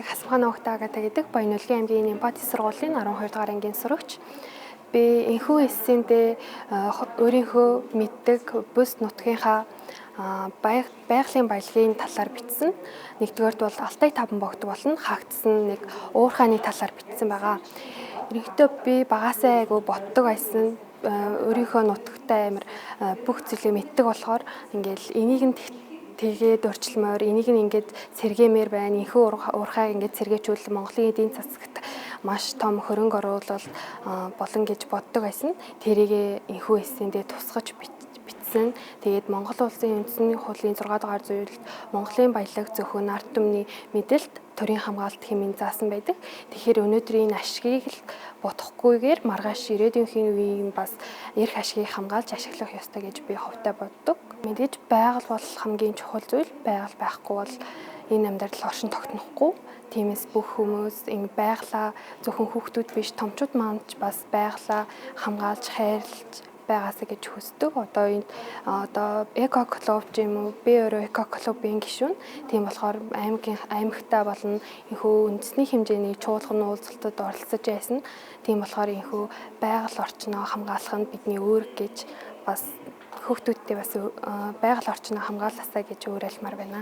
намайг Хасмхан Огта Агата гэдэг Баянуулгын аймгийн Нимбати сургуулийн 12 дугаар ангийн сурагч. Би энэхүү эссэндээ өөрийнхөө мэддэг бүс нутгийнхаа байгалийн баялагын талаар бичсэн. Нэгдүгээрт бол Алтай таван богд болон хаагтсан нэг уурхааны талаар бичсэн байгаа. Ерөнхийдөө би багасаа айгу боддог байсан. Өөрийнхөө нутагтай амар бүх зүйлээ мэддэг болохоор ингээл энийг нь тэгээд өрчлмөр энийг нь ингээд сэргээмээр байна. Энэхүү уурхайг ингээд сэргээчүүл Монголын эдийн засагт маш том хөрөнгө оруулалт болон гэж боддог байсан. Тэрийг энэхүү эссэндээ тусгаж бичсэн. Тэгээд Монгол улсын үндэсний хуулийн 6 дугаар зүйлд Монголын баялаг зөвхөн ард түмний мэдэлд төрийн хамгаалалт хэмээн заасан байдаг. Тэгэхээр өнөөдрийн ашгийг л бодохгүйгээр маргааш ирээдүйнхийн үеийн бас эрх ашгийг хамгаалж ашиглах ёстой гэж би хувьдаа боддог. Мэдээж байгаль бол хамгийн чухал зүйл. Байгаль байхгүй бол энэ амьдрал оршин тогтнохгүй. Тиймээс бүх хүмүүс энэ байгалаа зөвхөн хүүхдүүд биш томчууд маань ч бас байгалаа хамгаалж хайрлаж байгаасаа гэж хүсдэг. Одоо эко клуб юм уу? Би өөрөө эко клубын гишүүн. Тийм болохоор аймагтаа болон энэхүү үндэсний хэмжээний чуулган уулзалтад оролцож байсан. Тийм болохоор энэхүү байгаль орчноо хамгаалах нь бидний үүрэг гэж бас хүүхдүүдтэй бас байгаль орчноо хамгаалаасаа гэж уриалмаар байна.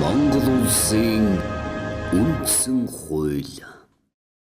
Монгол улсын үндсэн хууль